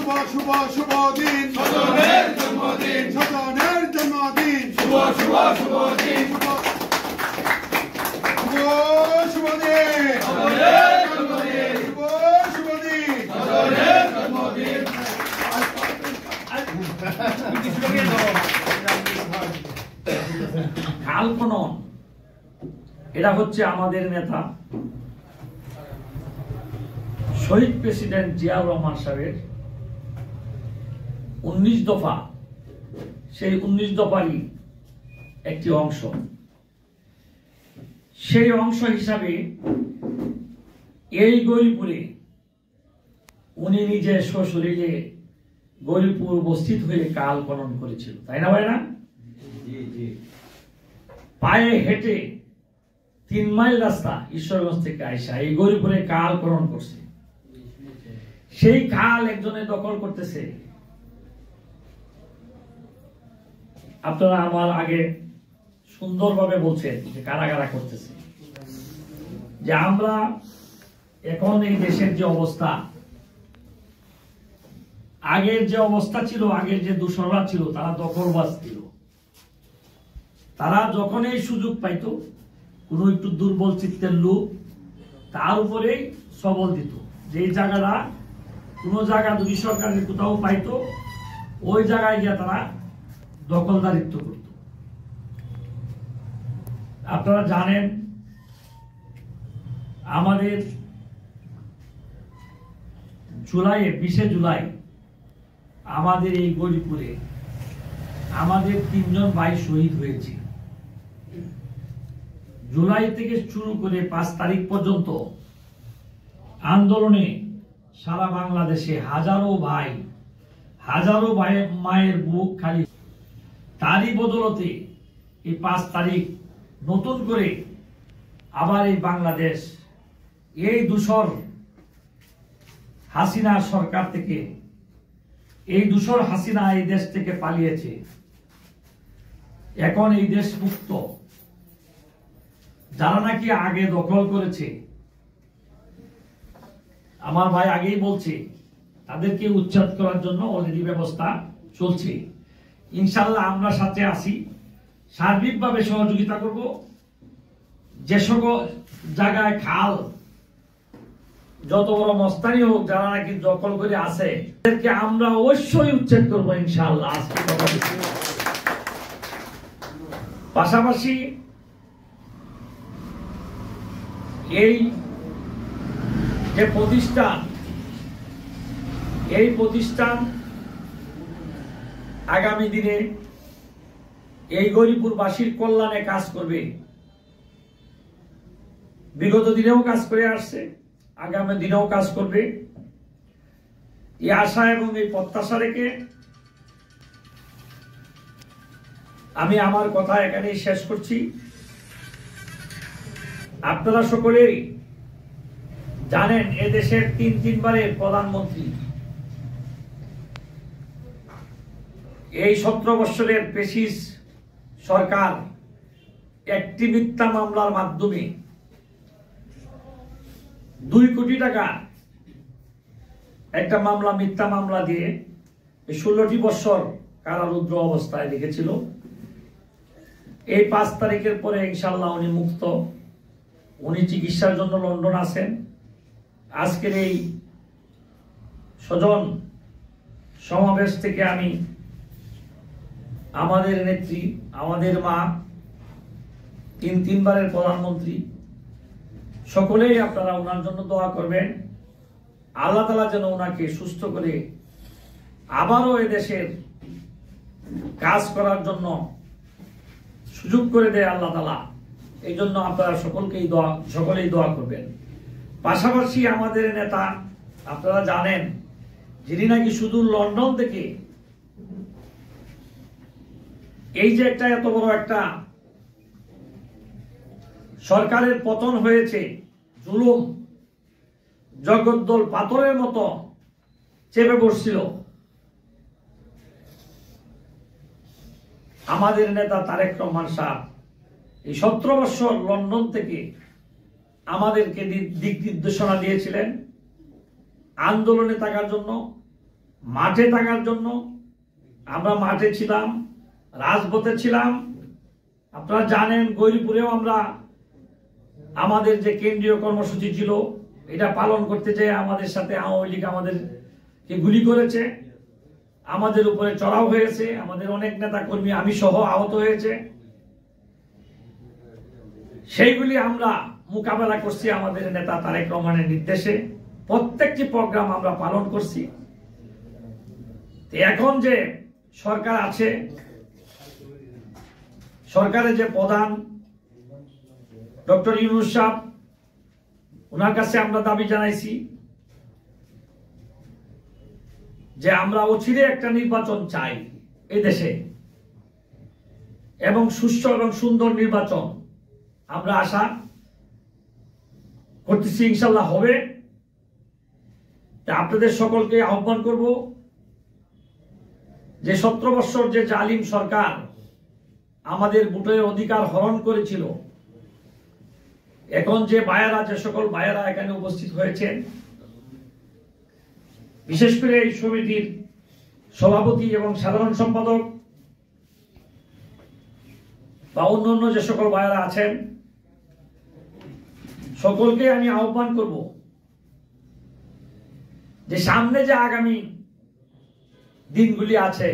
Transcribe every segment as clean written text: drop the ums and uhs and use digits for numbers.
শুভ শুভ শুভ দিন স্বজনের জন্মদিন স্বজনের জন্মদিন শুভ শুভ শুভ দিন শুভ শুভ দিন স্বজনের জন্মদিন শুভ শুভ দিন স্বজনের জন্মদিন খাল খনন এটা হচ্ছে আমাদের নেতা শহীদ প্রেসিডেন্ট জিয়াউর রহমান সাহেবের 19 দফা, সেই 19 দফারই একটি অংশ। সেই অংশ হিসাবে এই গৌরীপুরে উনি নিজে সশরীরে গৌরীপুর উপস্থিত হয়ে কাল খনন করেছিল, তাই না ভাই না? পায়ে হেঁটে 3 মাইল রাস্তা ঈশ্বরগঞ্জ থেকে আইসা এই গৌরীপুরে কাল খনন করছে। সেই খাল একজনে দখল করতেছে। আপনারা আমার আগে সুন্দরভাবে বলছেন যে কারা কারা করতেছে, যে আমরা এখন এই দেশের যে অবস্থা, আগের যে অবস্থা ছিল, আগের যে দূষণরা ছিল তারা দখলবাজ ছিল। তারা যখন এই সুযোগ পাইতো কোন একটু দুর্বল চিত্তের লোক তার উপরেই সবল দিত, যে জায়গাটা কোন জায়গা যদি সরকারের কোথাও পাইতো ওই জায়গায় গিয়ে তারা দখলদারিত্ব করত। আপনারা জানেন আমাদের জুলাইয়ে 20 জুলাই আমাদের এই গৌরীপুরে আমাদের 3 জন ভাই শহীদ হয়েছে। জুলাই থেকে শুরু করে 5 তারিখ পর্যন্ত আন্দোলনে সারা বাংলাদেশে হাজারো ভাই, হাজারো মায়ের বুক খালি। তারই বদলতে এই 5 তারিখ নতুন করে আবার এই বাংলাদেশ এই দূষর হাসিনা সরকার থেকে, এই দূষর হাসিনা এই দেশ থেকে পালিয়েছে। এখন এই দেশ মুক্ত। যারা নাকি আগে দখল করেছে, আমার ভাই আগেই বলছে, তাদেরকে উচ্ছেদ করার জন্য অলরেডি ব্যবস্থা চলছে। ইনশাল্লাহ আমরা সাথে আছি, সার্বিকভাবে সহযোগিতা করব। যে সকল জায়গায় খাল যত বড় মস্তানি হোক, যারা নাকি দখল করে আছে তাদেরকে আমরা অবশ্যই উচ্ছেদ করবো ইনশাআল্লাহ। আজকে কথা বলছি। পাশাপাশি এই যে প্রতিষ্ঠান, এই প্রতিষ্ঠান আগামী দিনে এই গৌরীপুরবাসীর কল্যাণে কাজ করবে। বিগত দিনেও কাজ করে আসছে, আগামী দিনেও কাজ করবে। এই আশা এবং এই প্রত্যাশা রেখে আমি আমার কথা এখানেই শেষ করছি। আপনারা সকলেই জানেন এদেশের 3 বারের প্রধানমন্ত্রী, এই 17 বছরের পেশিস সরকার একটি মিথ্যা মামলার মাধ্যমে 2 কোটি টাকা একটা মামলা, মিথ্যা মামলা দিয়ে 16টি বছর কারারুদ্ধ অবস্থায় রেখেছিল। এই 5 তারিখের পরে ইনশাআল্লাহ উনি মুক্ত। উনি চিকিৎসার জন্য লন্ডন আছেন। আজকের এই স্বজন সমাবেশ থেকে আমি আমাদের নেত্রী, আমাদের মা, 3 বারের প্রধানমন্ত্রী, সকলেই আপনারা ওনার জন্য দোয়া করবেন। আল্লাহ তাআলা যেন ওনাকে সুস্থ করে আবারও এদেশের কাজ করার জন্য সুযোগ করে দেয় আল্লাহ তাআলা। এই জন্য আপনারা সকলেই দোয়া করবেন। পাশাপাশি আমাদের নেতা, আপনারা জানেন, যিনি নাকি শুধু লন্ডন থেকে এই যে একটা এত বড় একটা সরকারের পতন হয়েছে, জুলুম জগদ্দল পাথরের মতো চেপে বসছিল, আমাদের নেতা তারেক রহমান সাহেব এই 17 বছর লন্ডন থেকে আমাদেরকে দিক নির্দেশনা দিয়েছিলেন আন্দোলনে থাকার জন্য, মাঠে থাকার জন্য আমরা মাঠে ছিলাম, রাজপথে ছিলাম। আপনারা জানেন গৌরীপুরেও আমরা আমাদের যে কেন্দ্রীয় কর্মসূচি ছিল এটা পালন করতে যেয়ে আমাদের সাথে আওয়ামী লীগ আমাদেরকে গুলি করেছে, আমাদের উপরে চড়াও হয়েছে, আমাদের অনেক নেতা কর্মী আমি সহ আহত হয়েছে। সেইগুলি আমরা মোকাবেলা করছি আমাদের নেতা তারেক রহমানের নির্দেশে। প্রত্যেকটি প্রোগ্রাম আমরা পালন করছি। এখন যে সরকার আছে, সরকারের যে প্রধান ডক্টর ইউনূস সাহেব, ওনার কাছে আমরা দাবি জানাইছি যে আমরা অচিরে একটা নির্বাচন চাই এই দেশে, এবং সুষ্ঠু এবং সুন্দর নির্বাচন আমরা আশা করতেছি ইনশাল্লাহ হবে। আপনাদের সকলকে আহ্বান করব যে 17 বছর যে জালিম সরকার আমাদের ভোটের অধিকার হরণ করেছিল, এখন যে ভাইয়েরা, যে সকল ভাইয়েরা এখানে উপস্থিত হয়েছেন, বিশেষ করে এই সমিতির সভাপতি এবং সাধারণ সম্পাদক বা অন্যান্য যে সকল ভাইয়েরা আছেন, সকলকে আমি আহ্বান করব যে সামনে যে আগামী দিনগুলি আছে,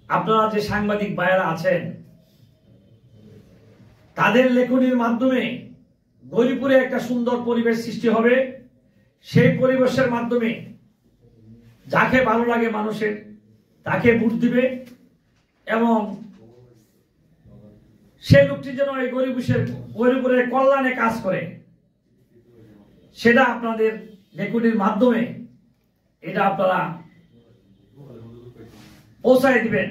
আপনারা যে সাংবাদিক ভাইয়েরা আছেন, তাদের লেখনীর মাধ্যমে গৌরীপুরে একটা সুন্দর পরিবেশ সৃষ্টি হবে। সেই পরিবেশের মাধ্যমে যাকে ভালো লাগে মানুষের তাকে ভোট দিবে, এবং সেই লোকটি যেন এই গৌরীপুরের কল্যাণে কাজ করে, সেটা আপনাদের লেখনীর মাধ্যমে এটা আপনারা পৌঁছায় দিবেন।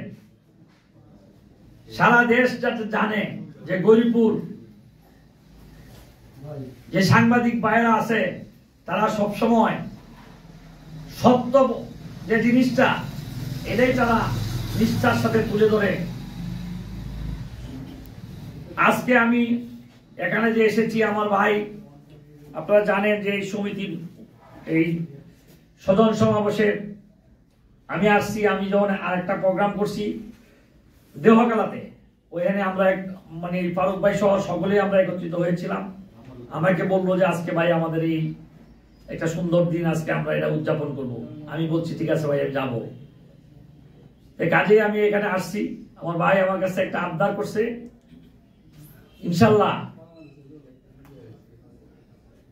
সারা দেশ যাতে জানে যে গৌরীপুর যে সাংবাদিক ভাইরা আছে তারা সবসময় সত্য যে জিনিসটা এটাই তারা নিষ্ঠার সাথে তুলে ধরে। আজকে আমি এখানে যে এসেছি, আমার ভাই, আপনারা জানেন যে এই সমিতির এই সদন সমাবেশে আমি আসছি। আমি যখন আরেকটা প্রোগ্রাম করছি দেওয়াকালাতে, ওইখানে আমরা মানে ফারুক ভাই সহ সকলেই আমরা একত্রিত হয়েছিলাম। আমাকে বললো যে আজকে ভাই আমাদের এই একটা সুন্দর দিন, আজকে আমরা এটা উদযাপন করব। আমি বলছি ঠিক আছে ভাই, আমি যাবো। কাজে আমি এখানে আসছি। আমার ভাই আমার কাছে একটা আবদার করছে, ইনশাল্লাহ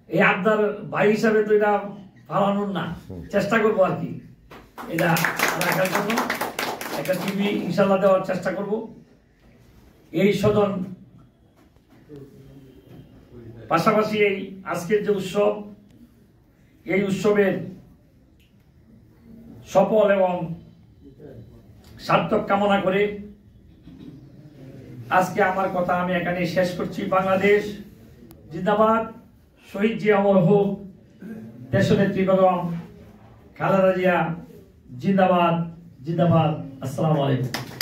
এই আবদার ভাই হিসাবে তো এটা ফালানোর না, চেষ্টা করবো আর কি, এটা রাখার জন্য একটা টিভি ইনশাল্লাহ দেওয়ার চেষ্টা করব। এই সদন পাশাপাশি এই আজকের যে উৎসব, এই উৎসবের সফল এবং সার্থক কামনা করে আজকে আমার কথা আমি এখানে শেষ করছি। বাংলাদেশ জিন্দাবাদ, শহীদ জিয়া অমর হোক, দেশনেত্রী বেগম খালেদা জিয়া জিন্দাবাদ, জিন্দাবাদ। আসসালামু আলাইকুম।